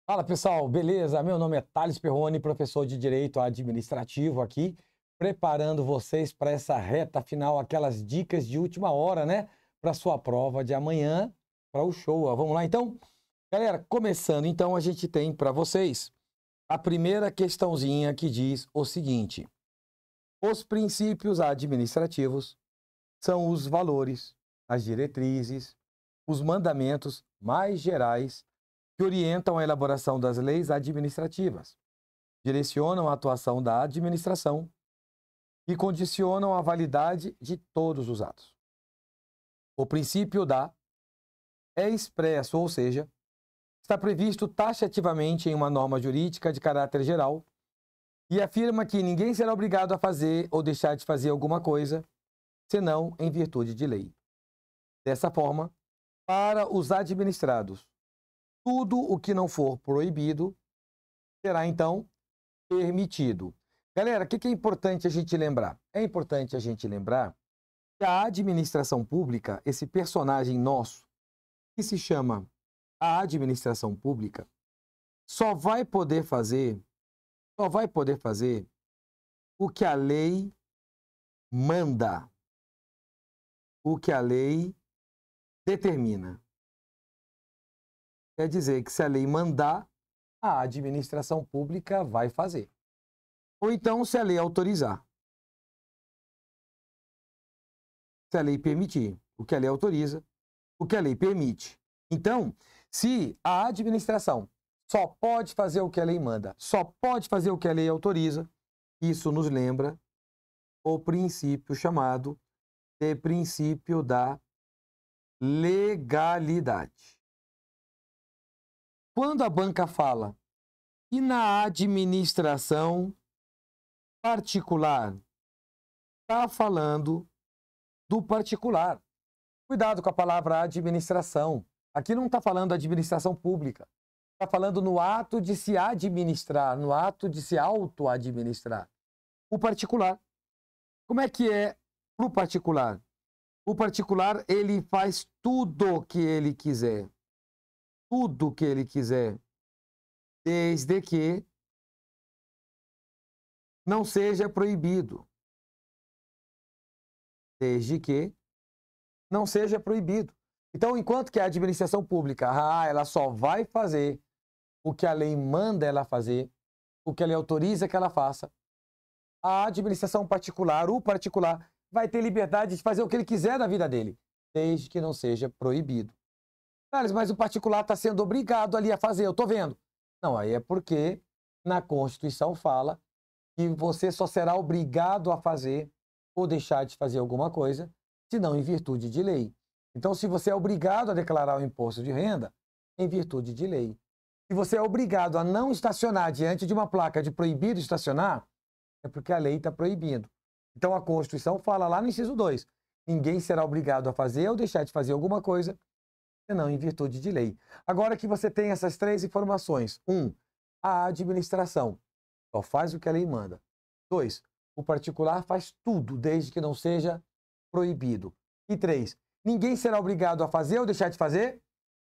Fala pessoal, beleza? Meu nome é Thales Perrone, professor de Direito Administrativo aqui, preparando vocês para essa reta final, aquelas dicas de última hora, né? Para sua prova de amanhã, para o show. Ó. Vamos lá então? Galera, começando então, a gente tem para vocês a primeira questãozinha que diz o seguinte: os princípios administrativos são os valores, as diretrizes, os mandamentos mais gerais que orientam a elaboração das leis administrativas, direcionam a atuação da administração e condicionam a validade de todos os atos. O princípio da é expresso, ou seja, está previsto taxativamente em uma norma jurídica de caráter geral e afirma que ninguém será obrigado a fazer ou deixar de fazer alguma coisa, senão em virtude de lei. Dessa forma, para os administrados, tudo o que não for proibido será, então, permitido. Galera, o que é importante a gente lembrar? É importante a gente lembrar que a administração pública, esse personagem nosso, que se chama a administração pública, só vai poder fazer o que a lei manda, o que a lei determina. Quer dizer que se a lei mandar, a administração pública vai fazer. Ou então, se a lei autorizar. Se a lei permitir, o que a lei autoriza, o que a lei permite. Então, se a administração só pode fazer o que a lei manda, só pode fazer o que a lei autoriza, isso nos lembra o princípio chamado de princípio da legalidade. Quando a banca fala e na administração particular, está falando do particular. Cuidado com a palavra administração. Aqui não está falando administração pública. Está falando no ato de se administrar, no ato de se auto-administrar. O particular. Como é que é para o particular? O particular, ele faz tudo o que ele quiser. Tudo o que ele quiser. Desde que não seja proibido. Desde que não seja proibido. Então, enquanto que a administração pública, ela só vai fazer o que a lei manda ela fazer, o que a lei autoriza que ela faça, a administração particular, o particular, vai ter liberdade de fazer o que ele quiser da vida dele, desde que não seja proibido. Carlos, mas o particular está sendo obrigado ali a fazer, eu estou vendo. Não, aí é porque na Constituição fala que você só será obrigado a fazer ou deixar de fazer alguma coisa, se não em virtude de lei. Então, se você é obrigado a declarar o imposto de renda, em virtude de lei. Se você é obrigado a não estacionar diante de uma placa de proibido estacionar, é porque a lei está proibindo. Então, a Constituição fala lá no inciso 2, ninguém será obrigado a fazer ou deixar de fazer alguma coisa, senão em virtude de lei. Agora que você tem essas três informações: 1, a administração só faz o que a lei manda. 2, o particular faz tudo, desde que não seja proibido. E 3, ninguém será obrigado a fazer ou deixar de fazer,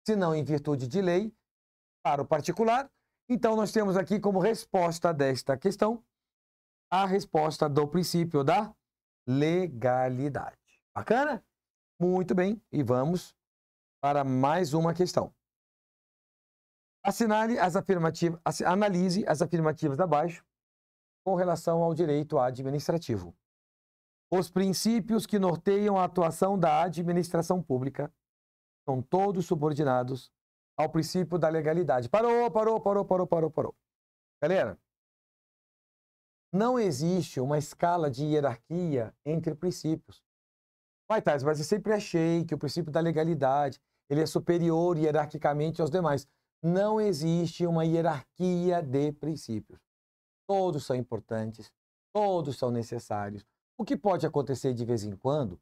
senão em virtude de lei, para o particular. Então, nós temos aqui como resposta desta questão a resposta do princípio da legalidade. Bacana? Muito bem. E vamos para mais uma questão. Analise as afirmativas abaixo com relação ao direito administrativo. Os princípios que norteiam a atuação da administração pública são todos subordinados ao princípio da legalidade. Parou. Galera, não existe uma escala de hierarquia entre princípios. Mas eu sempre achei que o princípio da legalidade ele é superior hierarquicamente aos demais. Não existe uma hierarquia de princípios. Todos são importantes, todos são necessários. O que pode acontecer de vez em quando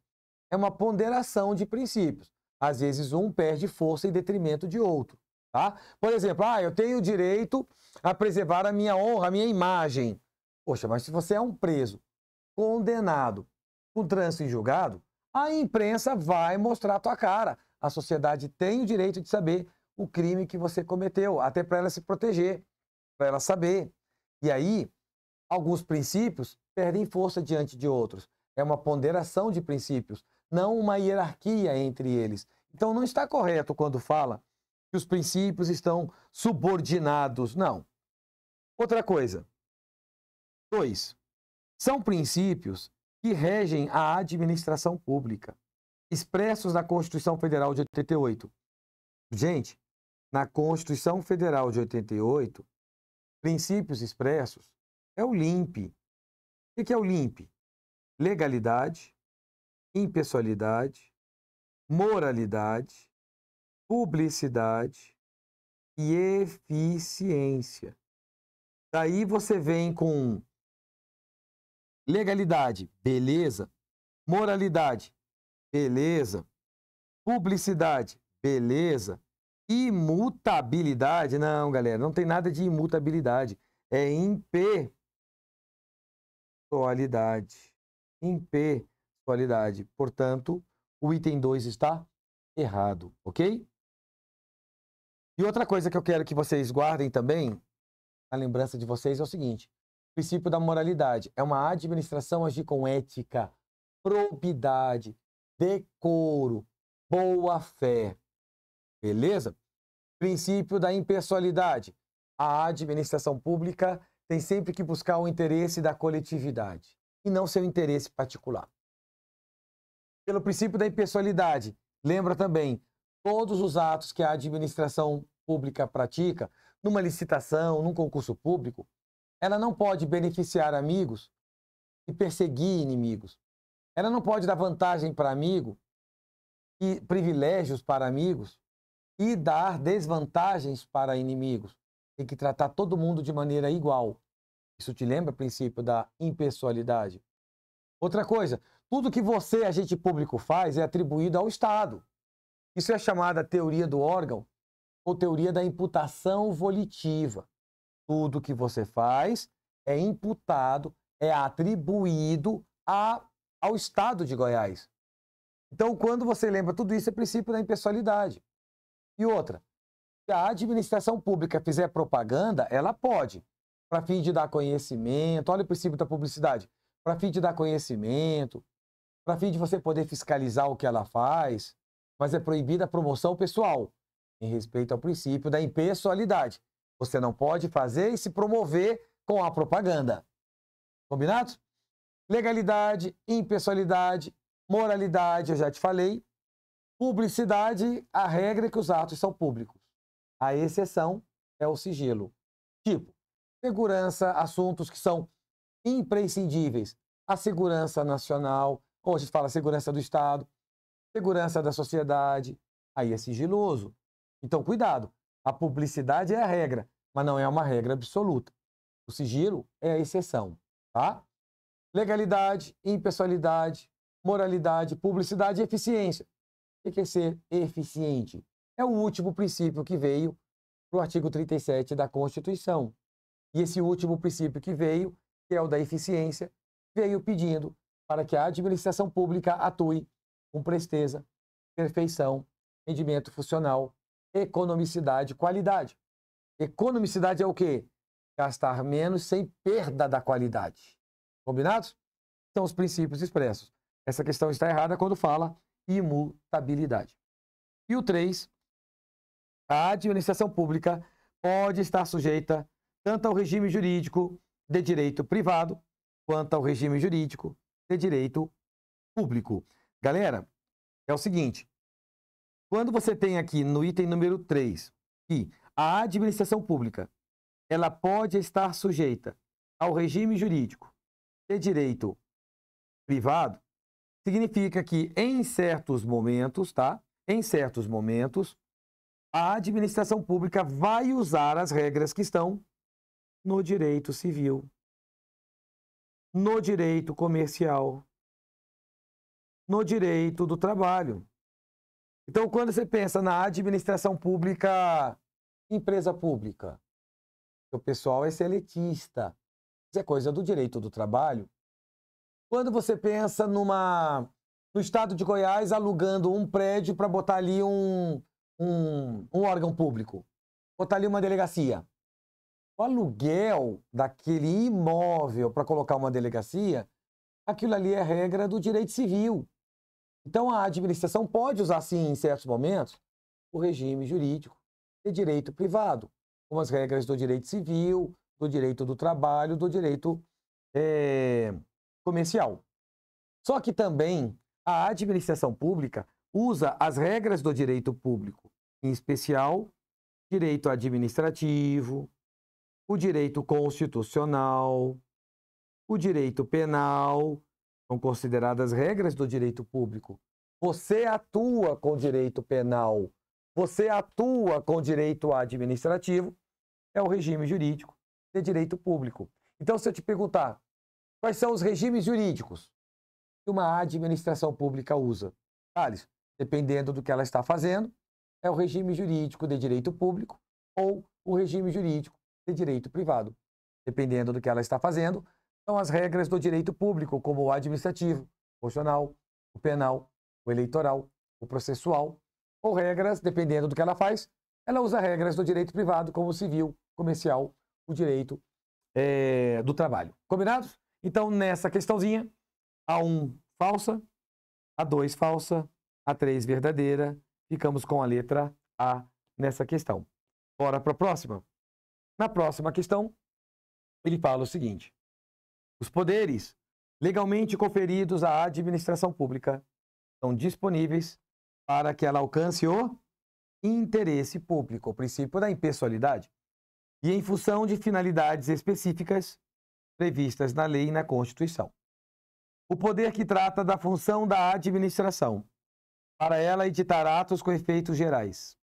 é uma ponderação de princípios. Às vezes um perde força em detrimento de outro. Tá? Por exemplo, eu tenho o direito a preservar a minha honra, a minha imagem. Poxa, mas se você é um preso, condenado, com trânsito em julgado, a imprensa vai mostrar a tua cara. A sociedade tem o direito de saber o crime que você cometeu, até para ela se proteger, para ela saber. E aí, alguns princípios perdem força diante de outros. É uma ponderação de princípios, não uma hierarquia entre eles. Então, não está correto quando fala que os princípios estão subordinados. Não. Outra coisa. 2. São princípios que regem a administração pública, expressos na Constituição Federal de 88. Gente, na Constituição Federal de 88, princípios expressos é o LIMP. O que é o LIMP? Legalidade, impessoalidade, moralidade, publicidade e eficiência. Daí você vem com legalidade, beleza. Moralidade, beleza. Publicidade, beleza. Imutabilidade, não, galera, não tem nada de imutabilidade. É impessoalidade. Impessoalidade. Portanto, o item 2 está errado, ok? E outra coisa que eu quero que vocês guardem também, a lembrança de vocês, é o seguinte: o princípio da moralidade é uma administração agir com ética, probidade, decoro, boa-fé. Beleza? Princípio da impessoalidade. A administração pública tem sempre que buscar o interesse da coletividade e não seu interesse particular. Pelo princípio da impessoalidade, lembra também, todos os atos que a administração pública pratica, numa licitação, num concurso público, ela não pode beneficiar amigos e perseguir inimigos. Ela não pode dar vantagem para amigo e privilégios para amigos e dar desvantagens para inimigos. Tem que tratar todo mundo de maneira igual. Isso te lembra o princípio da impessoalidade? Outra coisa, tudo que você, agente público, faz é atribuído ao Estado. Isso é chamada teoria do órgão ou teoria da imputação volitiva. Tudo que você faz é imputado, é atribuído ao Estado de Goiás. Então, quando você lembra tudo isso, é princípio da impessoalidade. E outra, se a administração pública fizer propaganda, ela pode, para fim de dar conhecimento, olha o princípio da publicidade, para fim de dar conhecimento, para fim de você poder fiscalizar o que ela faz, mas é proibida a promoção pessoal, em respeito ao princípio da impessoalidade. Você não pode fazer e se promover com a propaganda. Combinado? Legalidade, impessoalidade, moralidade, eu já te falei. Publicidade, a regra é que os atos são públicos. A exceção é o sigilo. Tipo, segurança, assuntos que são imprescindíveis. A segurança nacional, ou a gente fala segurança do Estado, segurança da sociedade, aí é sigiloso. Então, cuidado. A publicidade é a regra, mas não é uma regra absoluta. O sigilo é a exceção, tá? Legalidade, impessoalidade, moralidade, publicidade e eficiência. O que é ser eficiente? É o último princípio que veio para o artigo 37 da Constituição. E esse último princípio que veio, que é o da eficiência, veio pedindo para que a administração pública atue com presteza, perfeição, rendimento funcional, economicidade, qualidade. Economicidade é o quê? Gastar menos sem perda da qualidade. Combinados? São os princípios expressos. Essa questão está errada quando fala imutabilidade. E o 3, a administração pública pode estar sujeita tanto ao regime jurídico de direito privado, quanto ao regime jurídico de direito público. Galera, é o seguinte, quando você tem aqui no item número 3, que a administração pública ela pode estar sujeita ao regime jurídico de direito privado, significa que em certos momentos, tá? Em certos momentos, a administração pública vai usar as regras que estão no direito civil, no direito comercial, no direito do trabalho. Então, quando você pensa na administração pública, empresa pública, o pessoal é seletista, isso é coisa do direito do trabalho. Quando você pensa no estado de Goiás alugando um prédio para botar ali um um órgão público, botar ali uma delegacia. O aluguel daquele imóvel para colocar uma delegacia, aquilo ali é regra do direito civil. Então, a administração pode usar, sim, em certos momentos, o regime jurídico de direito privado, como as regras do direito civil, do direito do trabalho, do direito comercial. Só que também a administração pública usa as regras do direito público, em especial direito administrativo, o direito constitucional, o direito penal, são consideradas regras do direito público. Você atua com direito penal, você atua com direito administrativo, é o regime jurídico de direito público. Então, se eu te perguntar, quais são os regimes jurídicos que uma administração pública usa? Thales, dependendo do que ela está fazendo, é o regime jurídico de direito público ou o regime jurídico de direito privado. Dependendo do que ela está fazendo, são as regras do direito público, como o administrativo, o constitucional, o penal, o eleitoral, o processual, ou regras, dependendo do que ela faz, ela usa regras do direito privado, como o civil, comercial, o direito do trabalho. Combinados? Então, nessa questãozinha, A1 falsa, A2 falsa, A3 verdadeira, ficamos com a letra A nessa questão. Bora para a próxima? Na próxima questão, ele fala o seguinte: os poderes legalmente conferidos à administração pública são disponíveis para que ela alcance o interesse público, o princípio da impessoalidade, e em função de finalidades específicas previstas na lei e na Constituição. O poder que trata da função da administração, para ela editar atos com efeitos gerais,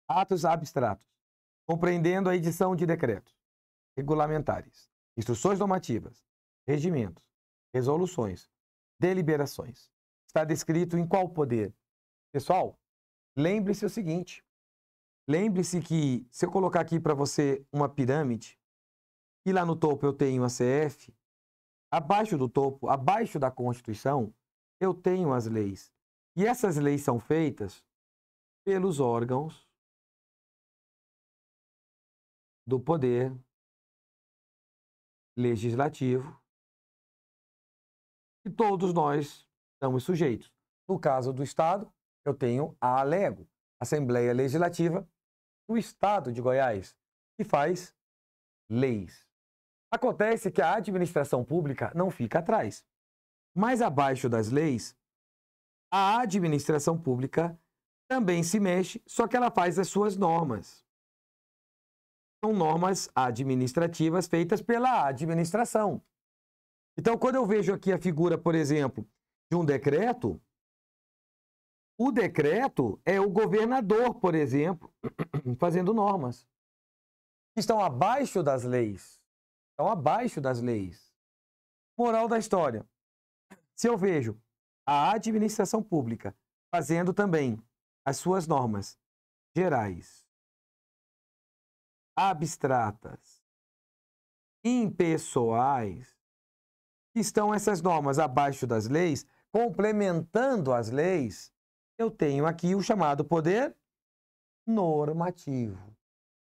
atos abstratos, compreendendo a edição de decretos, regulamentares, instruções normativas, regimentos, resoluções, deliberações. Está descrito em qual poder? Pessoal, lembre-se o seguinte, lembre-se que se eu colocar aqui para você uma pirâmide, e lá no topo eu tenho a CF, abaixo do topo, abaixo da Constituição, eu tenho as leis. E essas leis são feitas pelos órgãos do poder legislativo, e todos nós estamos sujeitos. No caso do Estado, eu tenho a ALEGO, Assembleia Legislativa do Estado de Goiás, que faz leis. Acontece que a administração pública não fica atrás. Mais abaixo das leis, a administração pública também se mexe, só que ela faz as suas normas. São normas administrativas feitas pela administração. Então, quando eu vejo aqui a figura, por exemplo, de um decreto, o decreto é o governador, por exemplo, fazendo normas. Estão abaixo das leis. Estão abaixo das leis. Moral da história. Se eu vejo a administração pública fazendo também as suas normas gerais, abstratas, impessoais, estão essas normas abaixo das leis, complementando as leis, eu tenho aqui o chamado poder normativo.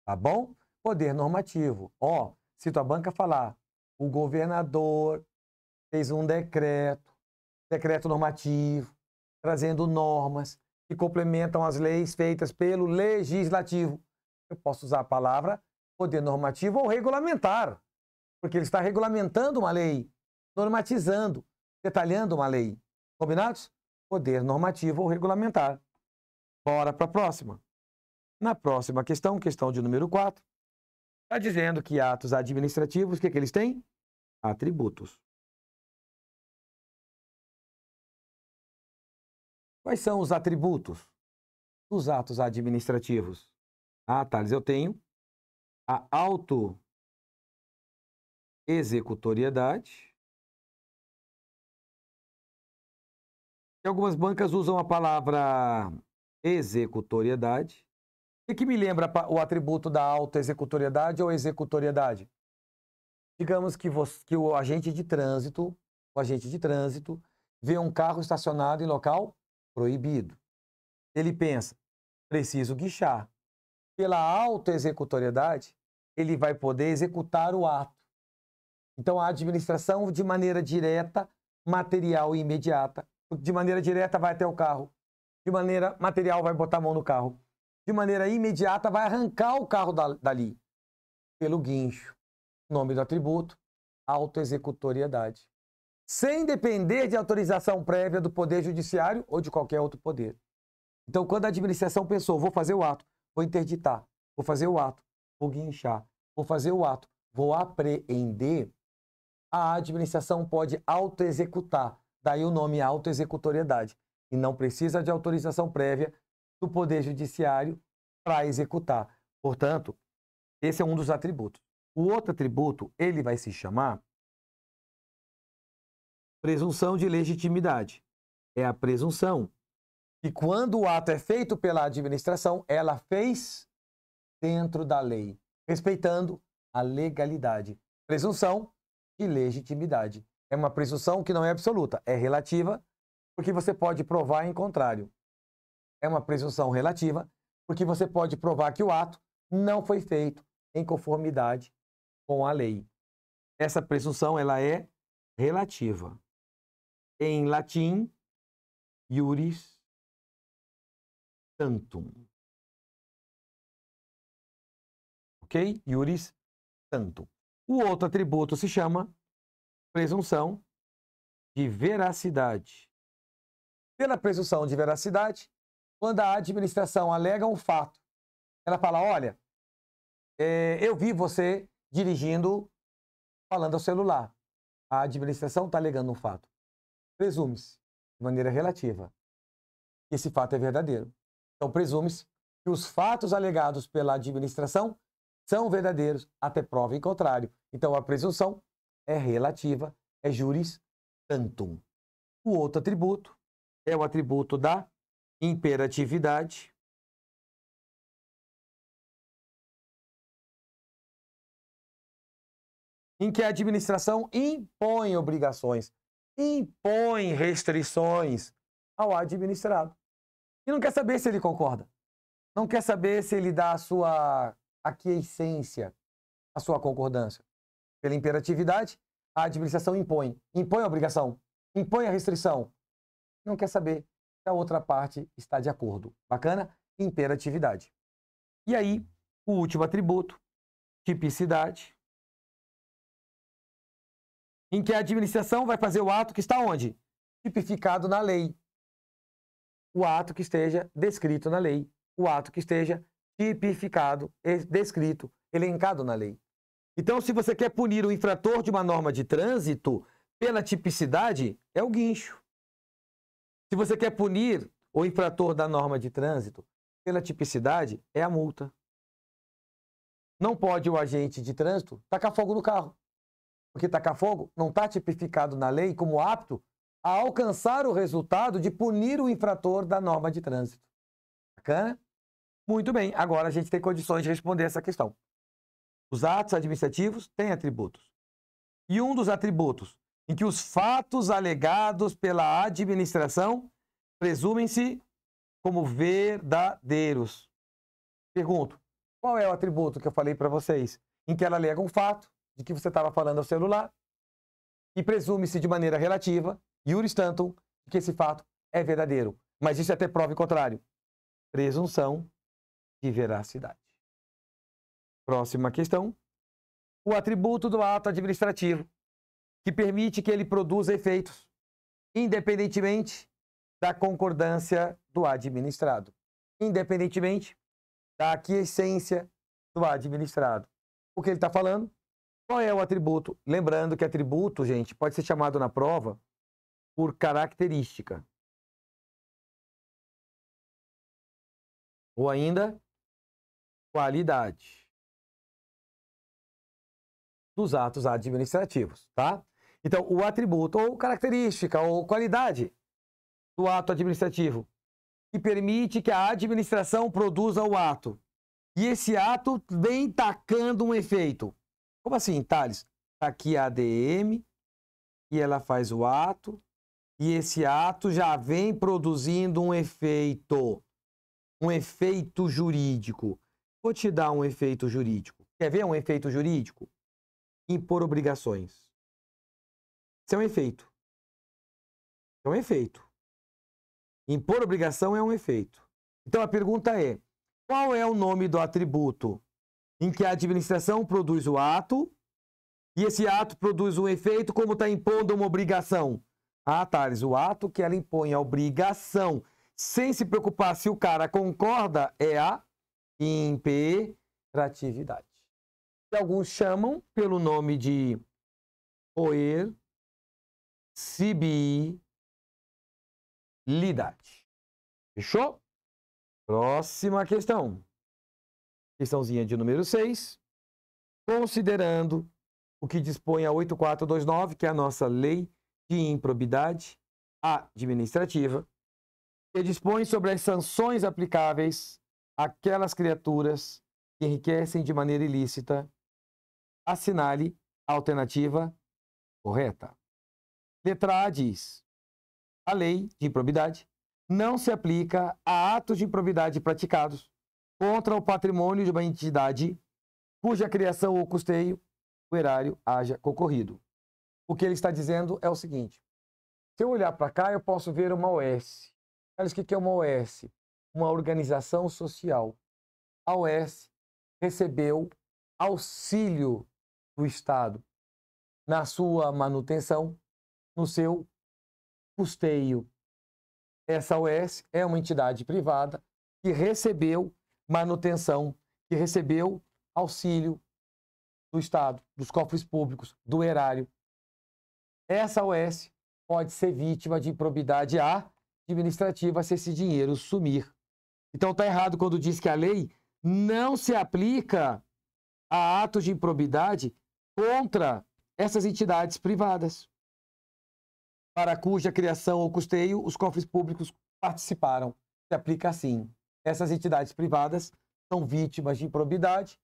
Tá bom? Poder normativo. Ó, se tua banca falar, o governador fez um decreto normativo, trazendo normas que complementam as leis feitas pelo legislativo. Eu posso usar a palavra poder normativo ou regulamentar, porque ele está regulamentando uma lei, normatizando, detalhando uma lei. Combinados? Poder normativo ou regulamentar. Bora para a próxima. Na próxima questão, questão de número 4, está dizendo que atos administrativos, o que eles têm? Atributos. Quais são os atributos dos atos administrativos? Ah, Thales, eu tenho a autoexecutoriedade. E algumas bancas usam a palavra executoriedade. O que me lembra o atributo da autoexecutoriedade ou executoriedade? Digamos que o agente de trânsito vê um carro estacionado em local proibido. Ele pensa, Preciso guinchar. Pela autoexecutoriedade, ele vai poder executar o ato. Então, a administração, de maneira direta, material e imediata. De maneira direta, vai até o carro. De maneira material, vai botar a mão no carro. De maneira imediata, vai arrancar o carro dali. Pelo guincho. Nome do atributo, autoexecutoriedade. Sem depender de autorização prévia do Poder Judiciário ou de qualquer outro poder. Então, quando a administração pensou, vou fazer o ato, vou interditar, vou fazer o ato, vou guinchar, vou fazer o ato, vou apreender, a administração pode autoexecutar. Daí o nome autoexecutoriedade. E não precisa de autorização prévia do Poder Judiciário para executar. Portanto, esse é um dos atributos. O outro atributo, ele vai se chamar presunção de legitimidade. É a presunção que quando o ato é feito pela administração, ela fez dentro da lei, respeitando a legalidade. Presunção de legitimidade. É uma presunção que não é absoluta, é relativa, porque você pode provar em contrário. É uma presunção relativa, porque você pode provar que o ato não foi feito em conformidade com a lei. Essa presunção, ela é relativa. Em latim, iuris tantum. Ok? Iuris tantum. O outro atributo se chama presunção de veracidade. Pela presunção de veracidade, quando a administração alega um fato, ela fala, olha, eu vi você dirigindo, falando ao celular. A administração está alegando um fato. Presume-se, de maneira relativa, que esse fato é verdadeiro. Então, presume-se que os fatos alegados pela administração são verdadeiros até prova em contrário. Então, a presunção é relativa, é juris tantum. O outro atributo é o atributo da imperatividade. Em que a administração impõe obrigações, impõe restrições ao administrado. E não quer saber se ele concorda. Não quer saber se ele dá a sua aquiescência, a sua concordância. Pela imperatividade, a administração impõe. Impõe a obrigação, impõe a restrição. Não quer saber se a outra parte está de acordo. Bacana? Imperatividade. E aí, o último atributo, tipicidade, em que a administração vai fazer o ato que está onde? Tipificado na lei. O ato que esteja descrito na lei. O ato que esteja tipificado, descrito, elencado na lei. Então, se você quer punir o infrator de uma norma de trânsito pela tipicidade, é o guincho. Se você quer punir o infrator da norma de trânsito pela tipicidade, é a multa. Não pode o agente de trânsito tacar fogo no carro. Porque tacar fogo não está tipificado na lei como apto a alcançar o resultado de punir o infrator da norma de trânsito. Bacana? Muito bem, agora a gente tem condições de responder essa questão. Os atos administrativos têm atributos. E um dos atributos em que os fatos alegados pela administração presumem-se como verdadeiros. Pergunto, qual é o atributo que eu falei para vocês? Em que ela alega um fato de que você estava falando ao celular e presume-se de maneira relativa, iuris tantum, que esse fato é verdadeiro. Mas isso é até prova em contrário. Presunção de veracidade. Próxima questão. O atributo do ato administrativo, que permite que ele produza efeitos, independentemente da concordância do administrado. Independentemente da aquiescência do administrado. O que ele está falando? Qual é o atributo? Lembrando que atributo, gente, pode ser chamado na prova por característica. Ou ainda, qualidade dos atos administrativos, tá? Então, o atributo, ou característica, ou qualidade do ato administrativo, que permite que a administração produza o ato. E esse ato vem tacando um efeito. Como assim, Thales? Está aqui a ADM, e ela faz o ato, e esse ato já vem produzindo um efeito. um efeito jurídico. Vou te dar um efeito jurídico. Quer ver um efeito jurídico? Impor obrigações. Isso é um efeito. É um efeito. Impor obrigação é um efeito. Então a pergunta é: qual é o nome do atributo em que a administração produz o ato e esse ato produz um efeito como está impondo uma obrigação? Ah, Thales, o ato que ela impõe a obrigação sem se preocupar se o cara concorda é a imperatividade. Que alguns chamam pelo nome de coercibilidade. Fechou? Próxima questão. Questãozinha de número 6. Considerando o que dispõe a 8429, que é a nossa lei de improbidade administrativa, que dispõe sobre as sanções aplicáveis àquelas criaturas que enriquecem de maneira ilícita, assinale a alternativa correta. Letra A diz: a lei de improbidade não se aplica a atos de improbidade praticados contra o patrimônio de uma entidade cuja criação ou custeio o erário haja concorrido. O que ele está dizendo é o seguinte: se eu olhar para cá, eu posso ver uma OS. Olha o que é uma OS? Uma organização social. A OS recebeu auxílio do Estado na sua manutenção, no seu custeio. Essa OS é uma entidade privada que recebeu manutenção, que recebeu auxílio do Estado, dos cofres públicos, do erário. Essa OS pode ser vítima de improbidade administrativa se esse dinheiro sumir. Então está errado quando diz que a lei não se aplica a atos de improbidade contra essas entidades privadas, para cuja criação ou custeio os cofres públicos participaram. Se aplica assim. Essas entidades privadas são vítimas de improbidade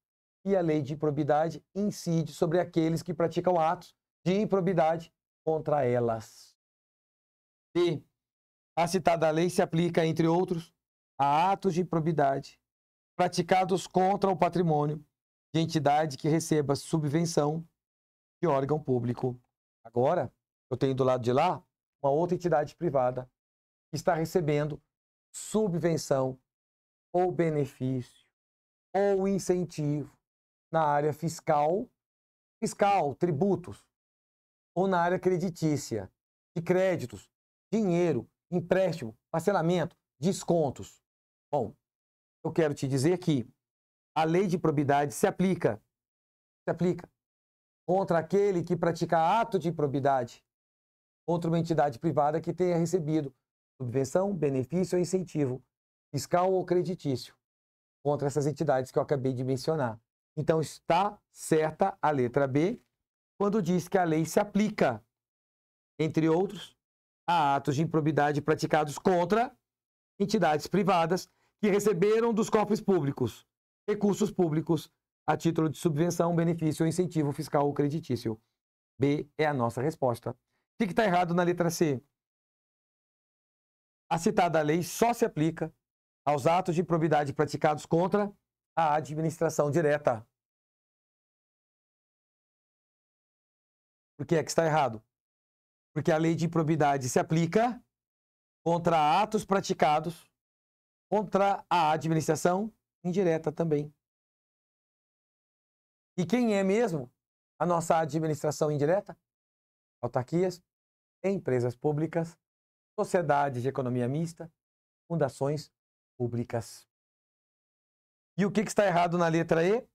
e a lei de improbidade incide sobre aqueles que praticam atos de improbidade contra elas. E a citada lei se aplica, entre outros, a atos de improbidade praticados contra o patrimônio de entidade que receba subvenção de órgão público. Agora, eu tenho do lado de lá uma outra entidade privada que está recebendo subvenção ou benefício ou incentivo na área fiscal, tributos, ou na área creditícia, de créditos, dinheiro, empréstimo, parcelamento, descontos. Bom, eu quero te dizer que a lei de improbidade se aplica contra aquele que pratica ato de improbidade contra uma entidade privada que tenha recebido subvenção, benefício ou incentivo fiscal ou creditício contra essas entidades que eu acabei de mencionar. Então está certa a letra B quando diz que a lei se aplica, entre outros, a atos de improbidade praticados contra entidades privadas que receberam dos cofres públicos recursos públicos a título de subvenção, benefício ou incentivo fiscal ou creditício. B é a nossa resposta. O que está errado na letra C? A citada lei só se aplica aos atos de improbidade praticados contra a administração direta. Por que é que está errado? Porque a lei de improbidade se aplica contra atos praticados contra a administração indireta também. E quem é mesmo a nossa administração indireta? Autarquias, empresas públicas, sociedades de economia mista, fundações públicas. E o que está errado na letra E?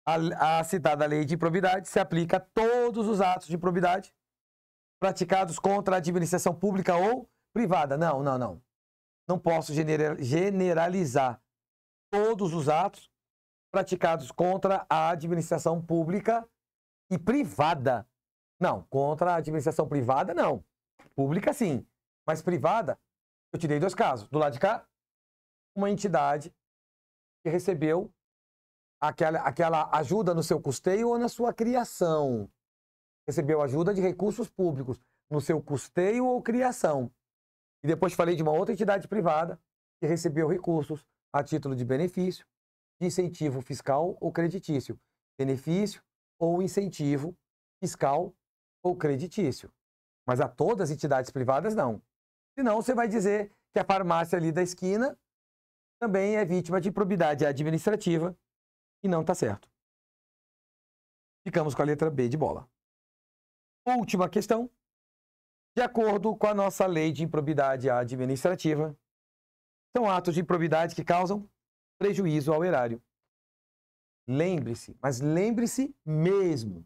A citada lei de improbidade se aplica a todos os atos de improbidade praticados contra a administração pública ou privada. Não. Não posso generalizar todos os atos praticados contra a administração pública e privada. Não, contra a administração privada, não. Pública, sim. Mas privada, eu te dei dois casos. Do lado de cá, uma entidade que recebeu aquela ajuda no seu custeio ou na sua criação. Recebeu ajuda de recursos públicos no seu custeio ou criação. E depois falei de uma outra entidade privada que recebeu recursos a título de benefício, de incentivo fiscal ou creditício. Benefício ou incentivo fiscal ou creditício. Mas a todas as entidades privadas, não. Senão, você vai dizer que a farmácia ali da esquina também é vítima de improbidade administrativa e não está certo. Ficamos com a letra B de bola. Última questão. De acordo com a nossa lei de improbidade administrativa, são atos de improbidade que causam prejuízo ao erário. Lembre-se, mas lembre-se mesmo.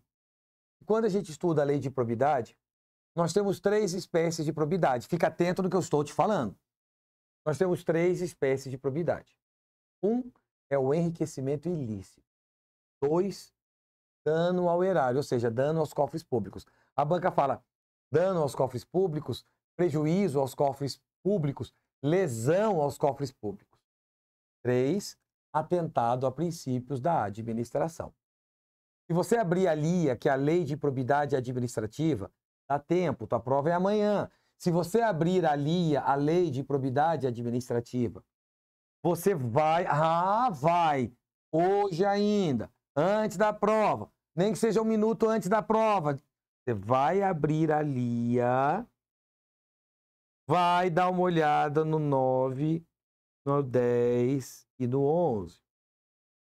Quando a gente estuda a lei de improbidade, nós temos 3 espécies de improbidade. Fica atento no que eu estou te falando. Nós temos 3 espécies de improbidade. 1 é o enriquecimento ilícito. 2, dano ao erário, ou seja, dano aos cofres públicos. A banca fala dano aos cofres públicos, prejuízo aos cofres públicos, lesão aos cofres públicos. 3, atentado a princípios da administração. Se você abrir a LIA, que é a Lei de Improbidade Administrativa, dá tempo, tua prova é amanhã. Se você abrir a LIA, a Lei de Improbidade Administrativa, você vai, hoje ainda, antes da prova, nem que seja 1 minuto antes da prova, você vai abrir a LIA, vai dar uma olhada no 9, no 10 e no 11.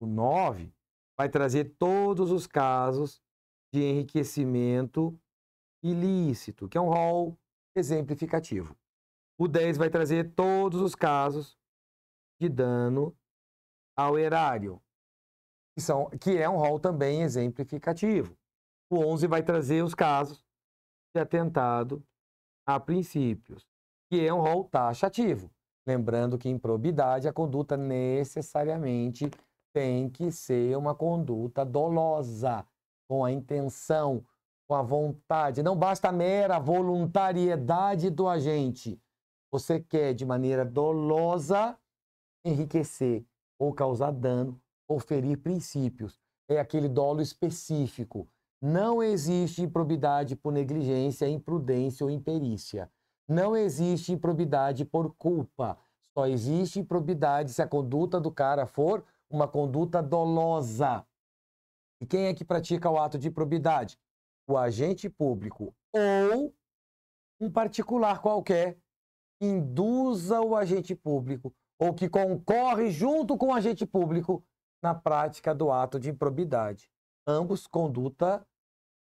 O 9 vai trazer todos os casos de enriquecimento ilícito, que é um rol exemplificativo. O 10 vai trazer todos os casos de dano ao erário, que é um rol também exemplificativo. O 11 vai trazer os casos de atentado a princípios, que é um rol taxativo. Lembrando que em improbidade a conduta necessariamente tem que ser uma conduta dolosa, com a intenção, com a vontade. Não basta a mera voluntariedade do agente. Você quer, de maneira dolosa, enriquecer ou causar dano ou ferir princípios. É aquele dolo específico. Não existe improbidade por negligência, imprudência ou imperícia. Não existe improbidade por culpa. Só existe improbidade se a conduta do cara for uma conduta dolosa. E quem é que pratica o ato de improbidade? O agente público ou um particular qualquer que induza o agente público ou que concorre junto com o agente público na prática do ato de improbidade. Ambos conduta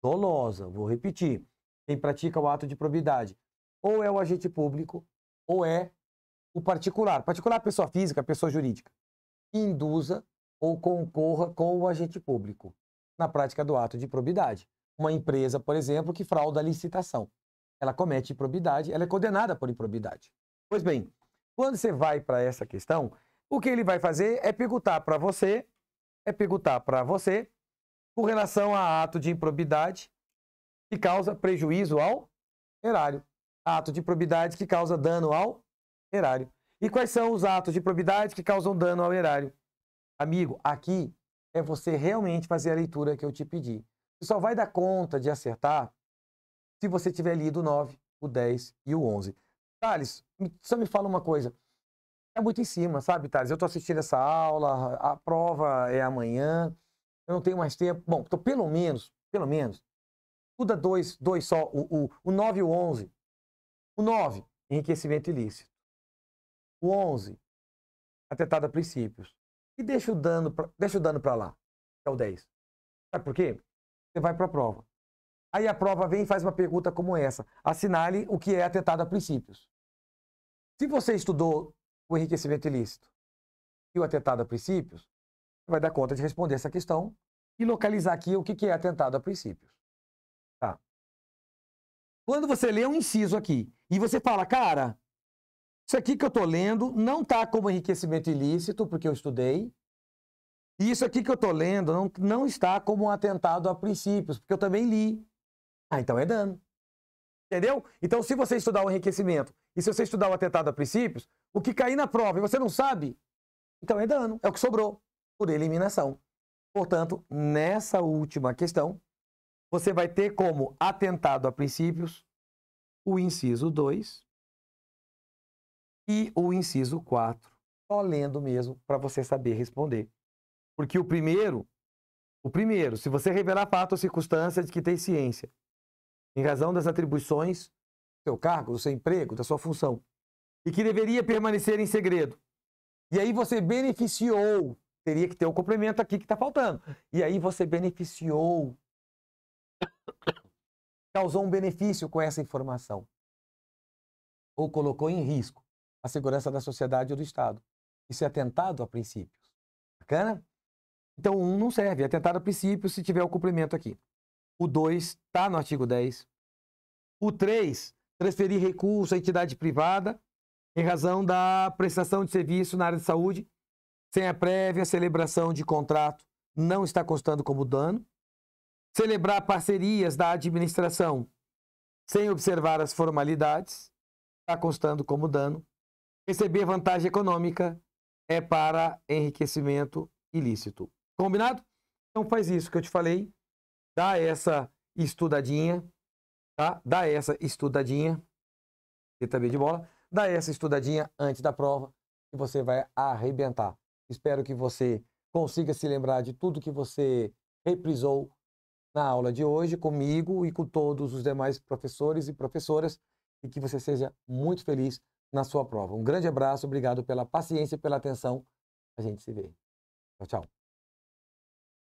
dolosa. Vou repetir. Quem pratica o ato de improbidade ou é o agente público ou é o particular. Particular, pessoa física, pessoa jurídica. Que induza ou concorra com o agente público na prática do ato de improbidade. Uma empresa, por exemplo, que frauda a licitação. Ela comete improbidade, ela é condenada por improbidade. Pois bem, quando você vai para essa questão, o que ele vai fazer é perguntar para você, com relação a ato de improbidade que causa prejuízo ao erário. Ato de improbidade que causa dano ao erário. E quais são os atos de improbidade que causam dano ao erário? Amigo, aqui é você realmente fazer a leitura que eu te pedi. Você só vai dar conta de acertar se você tiver lido o 9, o 10 e o 11. Thales, só me fala uma coisa. É muito em cima, sabe, Thales? Eu estou assistindo essa aula, a prova é amanhã, eu não tenho mais tempo. Bom, então pelo menos, estuda dois só, o 9 e o 11. O 9, enriquecimento ilícito. O 11, atentado a princípios. E deixa o dano para lá, que é o 10. Sabe por quê? Você vai para a prova. Aí a prova vem e faz uma pergunta como essa. Assinale o que é atentado a princípios. Se você estudou o enriquecimento ilícito e o atentado a princípios, você vai dar conta de responder essa questão e localizar aqui o que é atentado a princípios. Tá. Quando você lê um inciso aqui e você fala, cara, isso aqui que eu estou lendo não está como enriquecimento ilícito, porque eu estudei. E isso aqui que eu estou lendo não está como um atentado a princípios, porque eu também li. Ah, então é dano. Entendeu? Então, se você estudar o enriquecimento e se você estudar o atentado a princípios, o que cair na prova e você não sabe, então é dano. É o que sobrou por eliminação. Portanto, nessa última questão, você vai ter como atentado a princípios o inciso 2 e o inciso 4 só lendo mesmo para você saber responder. Porque o primeiro, se você revelar fato ou circunstância de que tem ciência, em razão das atribuições do seu cargo, do seu emprego, da sua função, e que deveria permanecer em segredo, e aí você beneficiou, teria que ter o complemento aqui que está faltando, e aí você beneficiou, causou um benefício com essa informação, ou colocou em risco a segurança da sociedade ou do Estado. Isso é atentado a princípios. Bacana? Então, o 1 não serve, é atentado a princípios se tiver o complemento aqui. O 2 está no artigo 10. O 3, transferir recurso à entidade privada em razão da prestação de serviço na área de saúde, sem a prévia celebração de contrato, não está constando como dano. Celebrar parcerias da administração sem observar as formalidades, está constando como dano. Receber vantagem econômica é para enriquecimento ilícito. Combinado? Então faz isso que eu te falei, dá essa estudadinha, tá? Dá essa estudadinha, letra B de bola, dá essa estudadinha antes da prova e você vai arrebentar. Espero que você consiga se lembrar de tudo que você reprisou na aula de hoje comigo e com todos os demais professores e professoras e que você seja muito feliz na sua prova. Um grande abraço, obrigado pela paciência e pela atenção. A gente se vê. Tchau, tchau.